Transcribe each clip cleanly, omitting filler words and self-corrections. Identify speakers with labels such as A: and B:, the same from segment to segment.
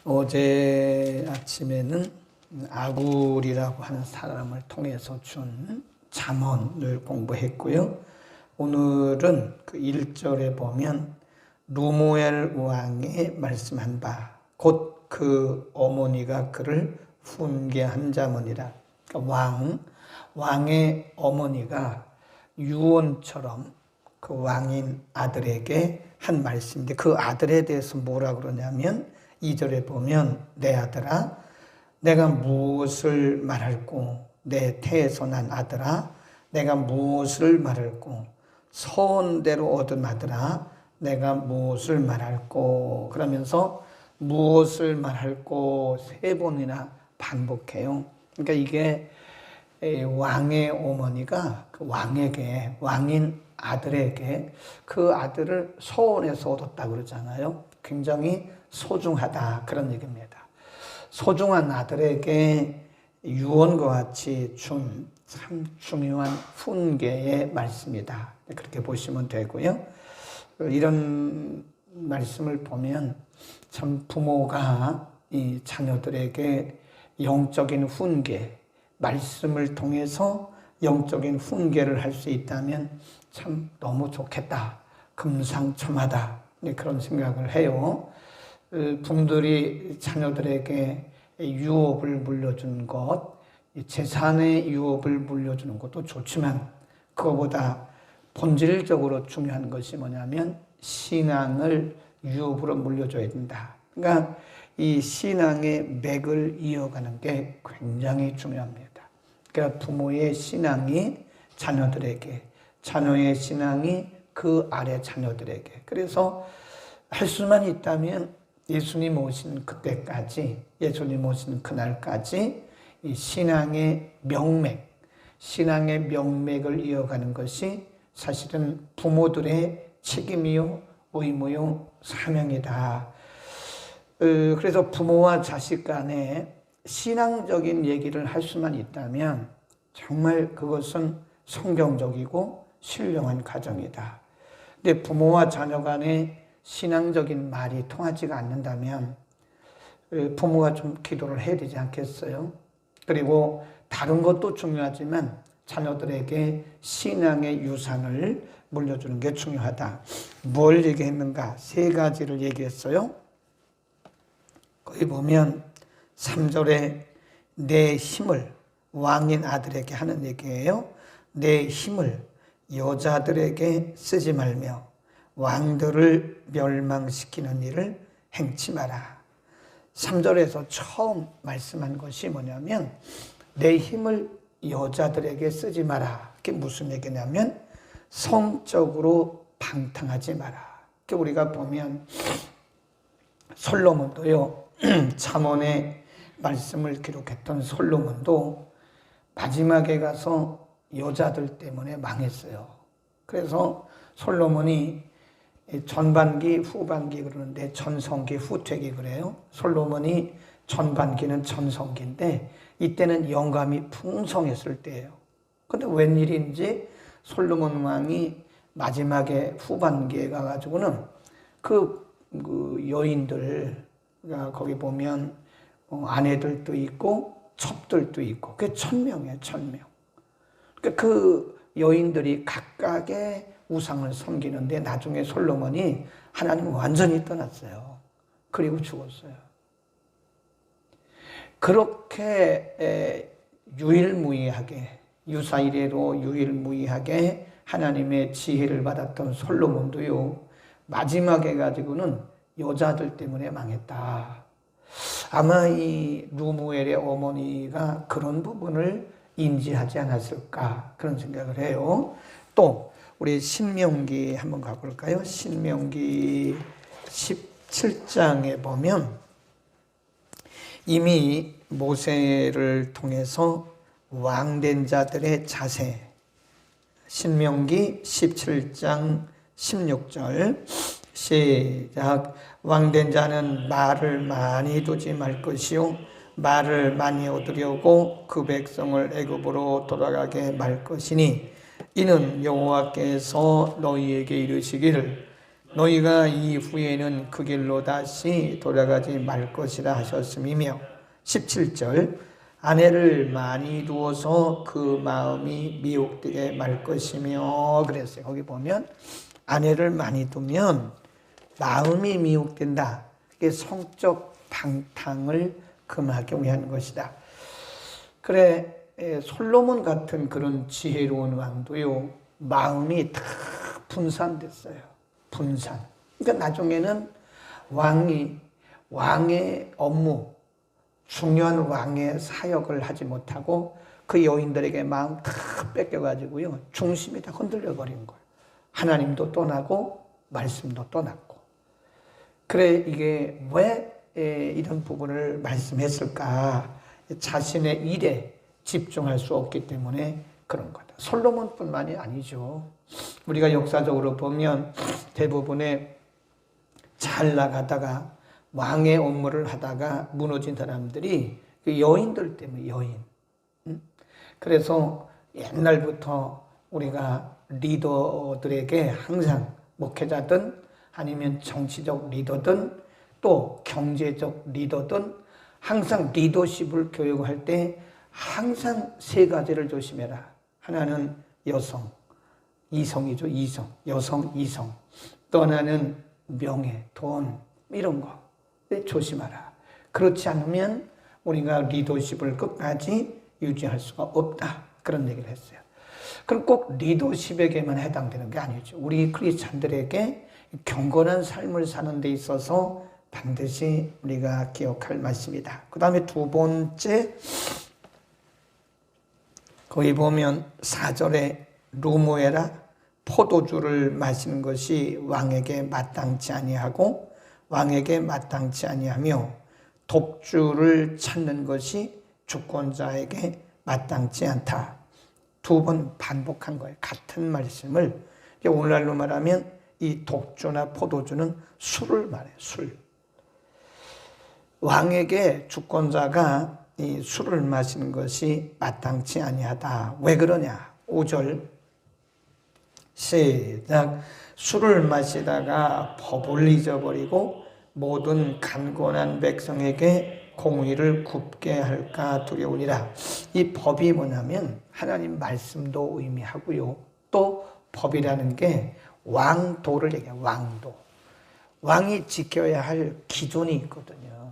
A: 어제 아침에는 아굴이라고 하는 사람을 통해서 준 잠언을 공부했고요. 오늘은 그 1절에 보면 루무엘 왕이 말씀한 바, 곧 그 어머니가 그를 훈계한 잠언이라. 그러니까 왕의 어머니가 유언처럼 그 왕인 아들에게 한 말씀인데, 그 아들에 대해서 뭐라 그러냐면 2절에 보면 내 아들아 내가 무엇을 말할꼬, 내 태에서 난 아들아 내가 무엇을 말할꼬, 소원대로 얻은 아들아 내가 무엇을 말할꼬, 그러면서 무엇을 말할꼬 3번이나 반복해요. 그러니까 이게 왕의 어머니가 그 왕에게, 왕인 아들에게 그 아들을 소원해서 얻었다 그러잖아요. 굉장히 소중하다 그런 얘기입니다. 소중한 아들에게 유언과 같이 준 참 중요한 훈계의 말씀이다, 그렇게 보시면 되고요. 이런 말씀을 보면 참 부모가 이 자녀들에게 영적인 훈계, 말씀을 통해서 영적인 훈계를 할 수 있다면 참 너무 좋겠다, 금상첨화다, 그런 생각을 해요. 부모들이 자녀들에게 유업을 물려준 것, 재산의 유업을 물려주는 것도 좋지만 그거보다 본질적으로 중요한 것이 뭐냐면 신앙을 유업으로 물려줘야 된다. 그러니까 이 신앙의 맥을 이어가는 게 굉장히 중요합니다. 그러니까 부모의 신앙이 자녀들에게, 자녀의 신앙이 그 아래 자녀들에게. 그래서 할 수만 있다면 예수님 오신 그때까지, 예수님 오신 그날까지 이 신앙의 명맥, 신앙의 명맥을 이어가는 것이 사실은 부모들의 책임이요, 의무요, 사명이다. 그래서 부모와 자식 간에 신앙적인 얘기를 할 수만 있다면 정말 그것은 성경적이고 신령한 가정이다. 근데 부모와 자녀 간에 신앙적인 말이 통하지가 않는다면 부모가 좀 기도를 해야 되지 않겠어요? 그리고 다른 것도 중요하지만 자녀들에게 신앙의 유산을 물려주는 게 중요하다. 뭘 얘기했는가? 3가지를 얘기했어요. 거기 보면 3절에 내 힘을, 왕인 아들에게 하는 얘기예요. 내 힘을 여자들에게 쓰지 말며 왕들을 멸망시키는 일을 행치 마라. 3절에서 처음 말씀한 것이 뭐냐면 내 힘을 여자들에게 쓰지 마라. 그게 무슨 얘기냐면 성적으로 방탕하지 마라. 우리가 보면 솔로몬도요, 잠언의 말씀을 기록했던 솔로몬도 마지막에 가서 여자들 때문에 망했어요. 그래서 솔로몬이 전반기, 후반기 그러는데 전성기, 후퇴기 그래요. 솔로몬이 전반기는 전성기인데 이때는 영감이 풍성했을 때예요. 근데 웬일인지 솔로몬 왕이 마지막에 후반기에 가가지고는 그 여인들, 거기 보면 아내들도 있고 첩들도 있고, 그게 1000명이에요, 1000명. 그러니까 그 여인들이 각각의 우상을 섬기는데 나중에 솔로몬이 하나님을 완전히 떠났어요. 그리고 죽었어요. 그렇게 유일무이하게, 유사이래로 유일무이하게 하나님의 지혜를 받았던 솔로몬도요, 마지막에 가지고는 여자들 때문에 망했다. 아마 이 루무엘의 어머니가 그런 부분을 인지하지 않았을까, 그런 생각을 해요. 또 우리 신명기 한번 가볼까요? 신명기 17장에 보면 이미 모세를 통해서 왕된 자들의 자세, 신명기 17장 16절 시작. 왕된 자는 말을 많이 두지 말 것이요 말을 많이 얻으려고 그 백성을 애굽으로 돌아가게 말 것이니 이는 여호와께서 너희에게 이르시기를 너희가 이후에는 그 길로 다시 돌아가지 말 것이라 하셨음이며 17절 아내를 많이 두어서 그 마음이 미혹되게 말 것이며 그랬어요. 거기 보면 아내를 많이 두면 마음이 미혹된다. 그게 성적 방탕을 금하기 위한 것이다. 그래 솔로몬 같은 그런 지혜로운 왕도요 마음이 다 분산됐어요. 분산. 그러니까 나중에는 왕의 업무, 중요한 왕의 사역을 하지 못하고 그 여인들에게 마음 다 뺏겨가지고요 중심이 다 흔들려 버린 거예요. 하나님도 떠나고 말씀도 떠났고. 그래 이게 왜 이런 부분을 말씀했을까? 자신의 일에 집중할 수 없기 때문에 그런 거다. 솔로몬뿐만이 아니죠. 우리가 역사적으로 보면 대부분의 잘 나가다가 왕의 업무를 하다가 무너진 사람들이 그 여인들 때문에 여인. 그래서 옛날부터 우리가 리더들에게 항상 목회자든 아니면 정치적 리더든 또 경제적 리더든 항상 리더십을 교육할 때 항상 세 가지를 조심해라. 하나는 여성, 이성이죠. 이성, 여성, 이성. 또 하나는 명예, 돈 이런 거 조심하라. 그렇지 않으면 우리가 리더십을 끝까지 유지할 수가 없다. 그런 얘기를 했어요. 그럼 꼭 리더십에게만 해당되는 게 아니죠. 우리 크리스찬들에게 경건한 삶을 사는 데 있어서 반드시 우리가 기억할 말씀이다. 그 다음에 두 번째, 거기 보면 4절에 루무에라 포도주를 마시는 것이 왕에게 마땅치 아니하고 왕에게 마땅치 아니하며 독주를 찾는 것이 주권자에게 마땅치 않다. 두 번 반복한 거예요. 같은 말씀을. 오늘날로 말하면 이 독주나 포도주는 술을 말해요. 술. 왕에게 주권자가 이 술을 마시는 것이 마땅치 아니하다. 왜 그러냐? 5절 시작. 술을 마시다가 법을 잊어버리고 모든 간곤한 백성에게 공의를 굽게 할까 두려우니라. 이 법이 뭐냐면 하나님 말씀도 의미하고요. 또 법이라는 게 왕도를 얘기해요. 왕도. 왕이 지켜야 할 기존이 있거든요.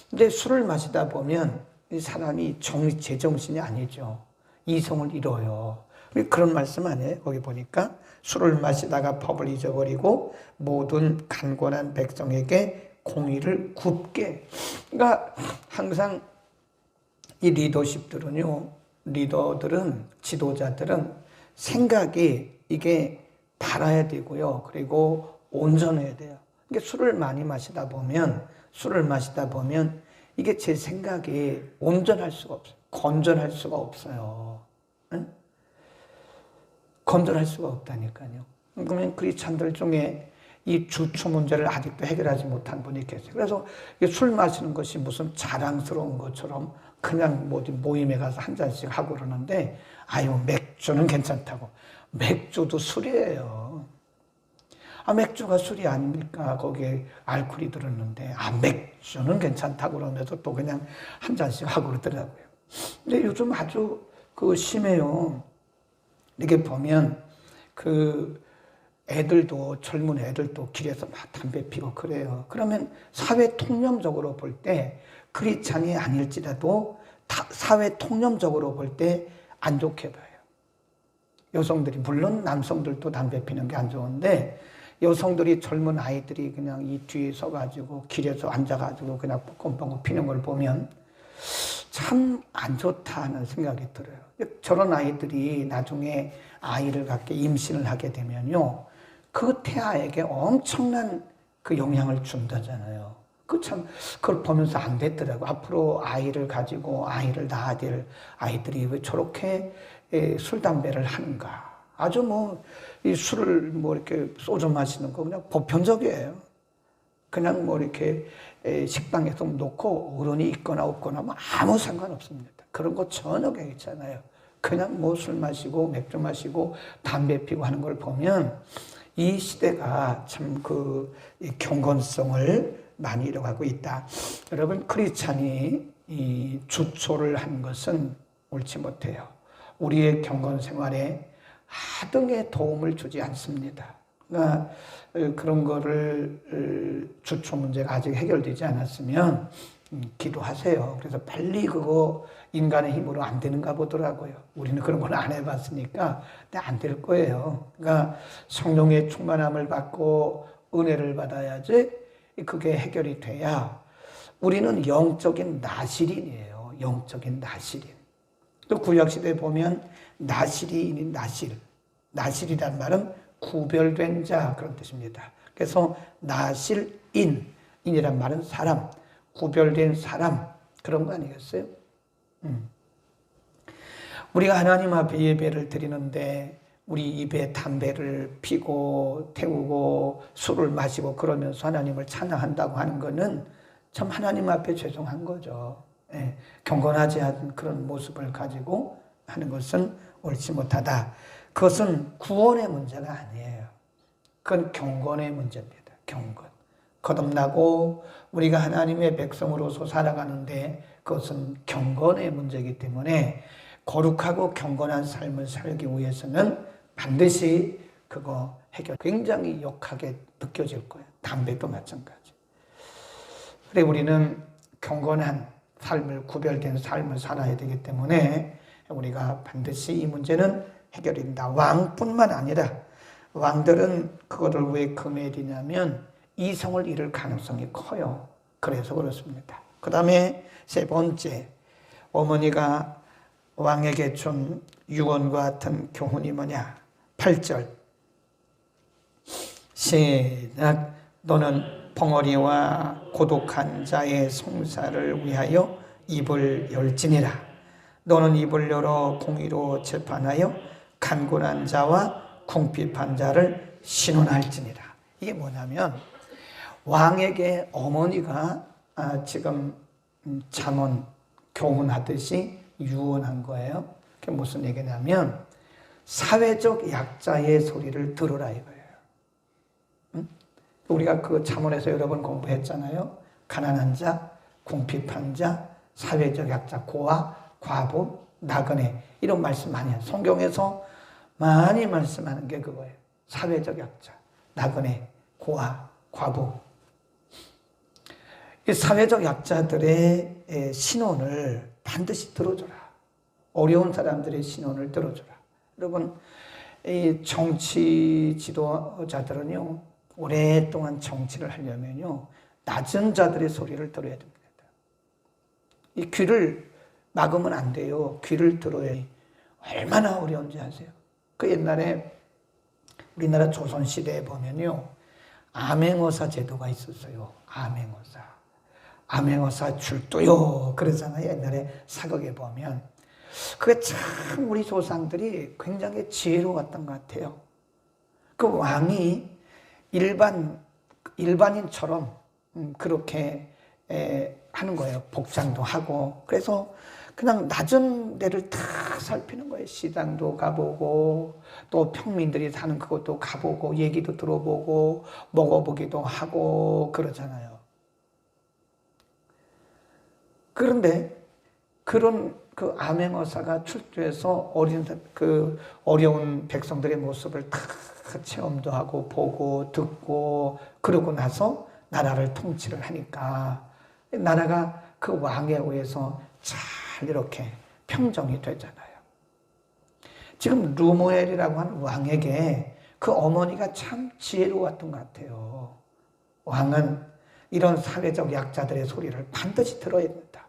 A: 근데 술을 마시다 보면 이 사람이 제정신이 아니죠. 이성을 잃어요. 그런 말씀 아니에요? 거기 보니까 술을 마시다가 법을 잊어버리고 모든 간곤한 백성에게 공의를 굽게. 그러니까 항상 이 리더십들은요, 리더들은, 지도자들은 생각이 이게 달아야 되고요. 그리고 온전해야 돼요. 그러니까 술을 마시다 보면 이게 제 생각이 온전할 수가 없어요. 건전할 수가 없어요. 응? 건전할 수가 없다니까요. 그러면 크리스찬들 중에 이 주초 문제를 아직도 해결하지 못한 분이 계세요. 그래서 술 마시는 것이 무슨 자랑스러운 것처럼 그냥 모임에 가서 한 잔씩 하고 그러는데, 아유, 맥주는 괜찮다고. 맥주도 술이에요. 맥주가 술이 아닙니까? 거기에 알코올이 들었는데, 맥주는 괜찮다고 그러면서 또 그냥 한 잔씩 하고 그러더라고요. 근데 요즘 아주 심해요. 이렇게 보면 애들도, 젊은 애들도 길에서 막 담배 피고 그래요. 그러면 사회 통념적으로 볼 때 크리스찬이 아닐지라도 사회 통념적으로 볼 때 안 좋게 봐요. 여성들이, 물론 남성들도 담배 피는 게 안 좋은데 여성들이, 젊은 아이들이 그냥 이 뒤에 서가지고 길에서 앉아가지고 그냥 껌껌 피는 걸 보면 참 안 좋다는 생각이 들어요. 저런 아이들이 나중에 아이를 갖게 임신을 하게 되면요, 그 태아에게 엄청난 그 영향을 준다잖아요. 그걸 보면서 안 됐더라고. 앞으로 아이를 가지고 아이를 낳아야 될 아이들이 왜 저렇게 술, 담배를 하는가. 아주 이 술을 이렇게 소주 마시는 거 그냥 보편적이에요. 그냥 이렇게 식당에서 놓고 어른이 있거나 없거나 아무 상관없습니다. 그런 거 전혀 괜찮아요. 그냥 술 마시고 맥주 마시고 담배 피고 하는 걸 보면 이 시대가 참 경건성을 많이 잃어가고 있다. 여러분, 크리스찬이 이 주초를 하는 것은 옳지 못해요. 우리의 경건 생활에 하등의 도움을 주지 않습니다. 그러니까 그런 거를 주초 문제가 아직 해결되지 않았으면 기도하세요. 그래서 빨리 그거 인간의 힘으로 안 되는가 보더라고요. 우리는 그런 걸 안 해봤으니까 안 될 거예요. 그러니까 성령의 충만함을 받고 은혜를 받아야지 그게 해결이 돼야. 우리는 영적인 나실인이에요. 영적인 나실인. 또 구약시대에 보면 나실인이 나실. 나실이란 말은 구별된 자 그런 뜻입니다. 그래서 나실인, 인이란 말은 사람, 구별된 사람 그런 거 아니겠어요? 우리가 하나님 앞에 예배를 드리는데 우리 입에 담배를 피고 태우고 술을 마시고 그러면서 하나님을 찬양한다고 하는 것은 참 하나님 앞에 죄송한 거죠. 예, 경건하지 않은 그런 모습을 가지고 하는 것은 옳지 못하다. 그것은 구원의 문제가 아니에요. 그건 경건의 문제입니다. 경건. 거듭나고 우리가 하나님의 백성으로서 살아가는데 그것은 경건의 문제이기 때문에 거룩하고 경건한 삶을 살기 위해서는 반드시 그거 해결 굉장히 역하게 느껴질 거예요. 담배도 마찬가지. 그래 우리는 경건한 삶을 구별된 삶을 살아야 되기 때문에 우리가 반드시 이 문제는 해결이 된다. 왕뿐만 아니라 왕들은 그거를 왜 금해리냐면 이성을 잃을 가능성이 커요. 그래서 그렇습니다. 그 다음에 세 번째, 어머니가 왕에게 준 유언과 같은 교훈이 뭐냐? 8절 시작. 너는 벙어리와 고독한 자의 송사를 위하여 입을 열지니라. 너는 입을 열어 공의로 재판하여 간곤한 자와 궁핍한 자를 신원할지니라. 이게 뭐냐면 왕에게 어머니가 지금 잠언 교훈하듯이 유언한 거예요. 그게 무슨 얘기냐면 사회적 약자의 소리를 들으라 이거예요. 응? 우리가 그 잠언에서 여러 번 공부했잖아요. 가난한 자, 궁핍한 자, 사회적 약자, 고아, 과부, 나그네 이런 말씀 많이 해요. 성경에서 많이 말씀하는 게 그거예요. 사회적 약자, 나그네, 고아, 과부. 이 사회적 약자들의 신원을 반드시 들어줘라. 어려운 사람들의 신원을 들어줘라. 여러분, 이 정치 지도자들은요, 오랫동안 정치를 하려면요, 낮은 자들의 소리를 들어야 됩니다. 이 귀를 막으면 안 돼요. 귀를 들어야 얼마나 어려운지 아세요? 그 옛날에 우리나라 조선시대에 보면요, 암행어사 제도가 있었어요. 암행어사. 암행어사 출두요. 그러잖아요. 옛날에 사극에 보면. 그게 참 우리 조상들이 굉장히 지혜로웠던 것 같아요. 그 왕이 일반인처럼 그렇게 하는 거예요. 복장도 하고. 그래서 그냥 낮은 데를 다 살피는 거예요. 시장도 가보고 또 평민들이 사는 그것도 가보고 얘기도 들어보고 먹어보기도 하고 그러잖아요. 그런데 그런 그 암행어사가 출두해서 어려운 백성들의 모습을 다 체험도 하고 보고 듣고 그러고 나서 나라를 통치를 하니까 나라가 그 왕에 의해서 잘 이렇게 평정이 되잖아요. 지금 르무엘이라고 하는 왕에게 그 어머니가 참 지혜로웠던 것 같아요. 왕은 이런 사회적 약자들의 소리를 반드시 들어야 된다.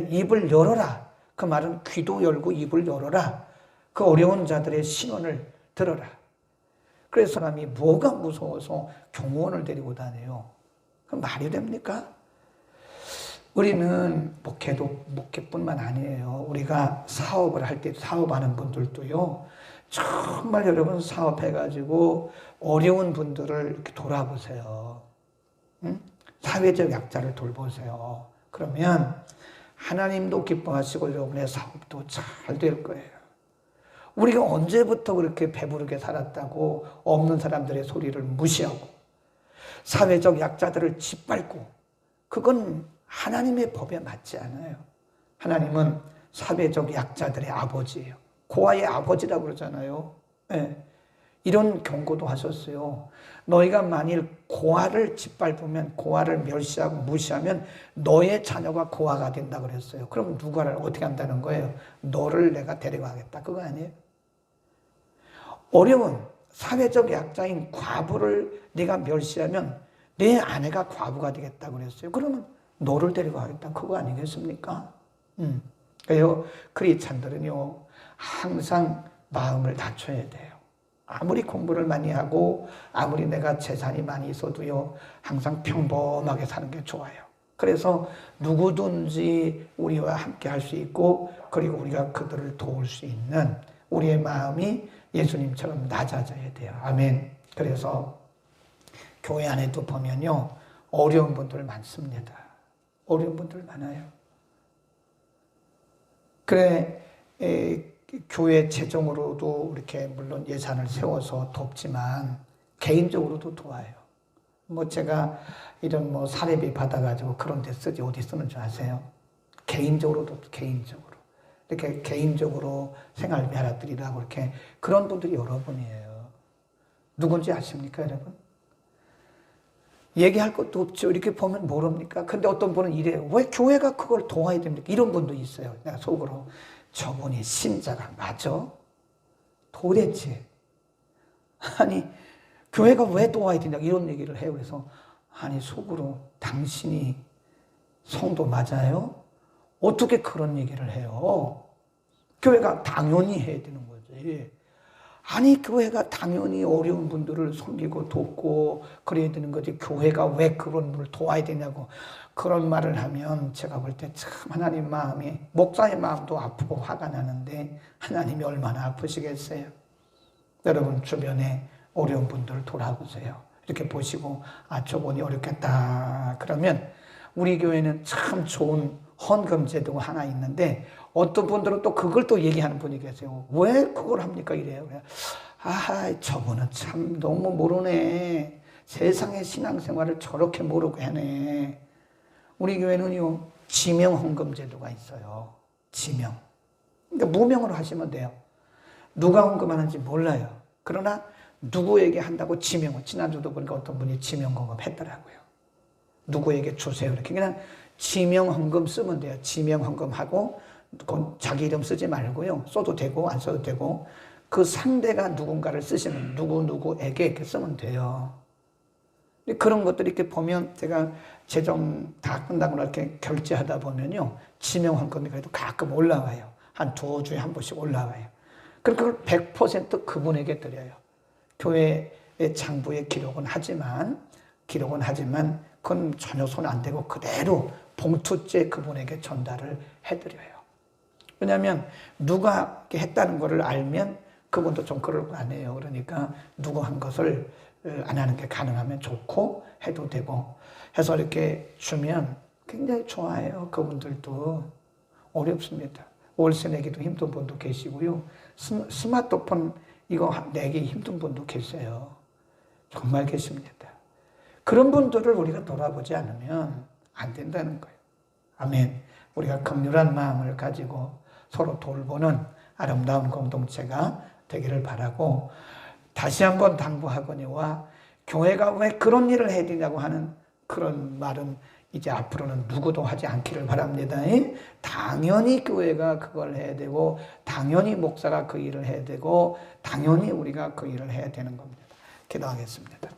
A: 입을 열어라. 그 말은 귀도 열고 입을 열어라. 그 어려운 자들의 신원을 들어라. 그래서 사람이 뭐가 무서워서 경호원을 데리고 다녀요? 그 말이 됩니까? 우리는 목회뿐만 아니에요. 우리가 사업을 할 때 사업하는 분들도요. 정말 여러분 사업해가지고 어려운 분들을 이렇게 돌아보세요. 응? 사회적 약자를 돌보세요. 그러면 하나님도 기뻐하시고 여러분의 사업도 잘 될 거예요. 우리가 언제부터 그렇게 배부르게 살았다고 없는 사람들의 소리를 무시하고 사회적 약자들을 짓밟고, 그건 하나님의 법에 맞지 않아요. 하나님은 사회적 약자들의 아버지예요. 고아의 아버지라고 그러잖아요. 네. 이런 경고도 하셨어요. 너희가 만일 고아를 짓밟으면, 고아를 멸시하고 무시하면 너의 자녀가 고아가 된다 그랬어요. 그럼 누가를 어떻게 한다는 거예요? 너를 내가 데려가겠다, 그거 아니에요? 어려운 사회적 약자인 과부를 네가 멸시하면 내 아내가 과부가 되겠다 그랬어요. 그러면 너를 데려가겠다, 그거 아니겠습니까? 그래요. 크리스찬들은요, 항상 마음을 낮춰야 돼요. 아무리 공부를 많이 하고 아무리 내가 재산이 많이 있어도요, 항상 평범하게 사는 게 좋아요. 그래서 누구든지 우리와 함께 할 수 있고, 그리고 우리가 그들을 도울 수 있는 우리의 마음이 예수님처럼 낮아져야 돼요. 아멘. 그래서 교회 안에도 보면요, 어려운 분들 많습니다. 어려운 분들 많아요. 그래, 교회 재정으로도 이렇게 물론 예산을 세워서 돕지만 개인적으로도 도와요. 뭐 제가 이런 뭐 사례비 받아가지고 그런 데 쓰지 어디 쓰는 줄 아세요? 개인적으로도, 개인적으로. 이렇게 개인적으로 생활비 하나 드리라고 이렇게, 그런 분들이 여러분이에요. 누군지 아십니까, 여러분? 얘기할 것도 없죠. 이렇게 보면 모릅니까? 근데 어떤 분은 이래요. 왜 교회가 그걸 도와야 됩니까? 이런 분도 있어요. 내가 속으로, 저분이 신자가 맞아? 도대체 아니 교회가 왜 도와야 되냐 이런 얘기를 해요. 그래서 아니 속으로, 당신이 성도 맞아요? 어떻게 그런 얘기를 해요? 교회가 당연히 해야 되는 거지. 아니 교회가 당연히 어려운 분들을 섬기고 돕고 그래야 되는 거지, 교회가 왜 그런 분을 도와야 되냐고 그런 말을 하면 제가 볼 때 참 하나님 마음이, 목사의 마음도 아프고 화가 나는데 하나님이 얼마나 아프시겠어요. 여러분 주변에 어려운 분들을 돌아보세요. 이렇게 보시고 아 저분이 어렵겠다 그러면, 우리 교회는 참 좋은 헌금 제도가 하나 있는데 어떤 분들은 또 그걸 또 얘기하는 분이 계세요. 왜 그걸 합니까? 이래요. 아 저분은 참 너무 모르네. 세상의 신앙생활을 저렇게 모르고 하네. 우리 교회는요, 지명 헌금 제도가 있어요. 지명. 그러니까 무명으로 하시면 돼요. 누가 헌금하는지 몰라요. 그러나 누구에게 한다고 지명을, 지난주도 보니까 어떤 분이 지명 헌금 했더라고요. 누구에게 주세요. 이렇게 그냥 지명 헌금 쓰면 돼요. 지명 헌금하고 자기 이름 쓰지 말고요. 써도 되고 안 써도 되고, 그 상대가 누군가를 쓰시면 누구에게 이렇게 쓰면 돼요. 그런 것들 이렇게 보면, 제가 재정 다 끝나고 이렇게 결제하다 보면요, 지명 헌금이 그래도 가끔 올라와요. 한 2주에 한 번씩 올라와요. 그걸 100% 그분에게 드려요. 교회의 장부에 기록은 하지만 그건 전혀 손 안 대고 그대로 봉투째 그분에게 전달을 해드려요. 왜냐하면 누가 했다는 것을 알면 그분도 좀 그럴 거 아니에요. 그러니까 누구 한 것을 안 하는 게 가능하면 좋고 해도 되고 해서 이렇게 주면 굉장히 좋아해요. 그분들도. 어렵습니다. 월세 내기도 힘든 분도 계시고요. 스마트폰 이거 내기 힘든 분도 계세요. 정말 계십니다. 그런 분들을 우리가 돌아보지 않으면 안 된다는 거예요. 아멘. 우리가 긍휼한 마음을 가지고 서로 돌보는 아름다운 공동체가 되기를 바라고, 다시 한번 당부하거니와 교회가 왜 그런 일을 해야 되냐고 하는 그런 말은 이제 앞으로는 누구도 하지 않기를 바랍니다. 당연히 교회가 그걸 해야 되고, 당연히 목사가 그 일을 해야 되고, 당연히 우리가 그 일을 해야 되는 겁니다. 기도하겠습니다.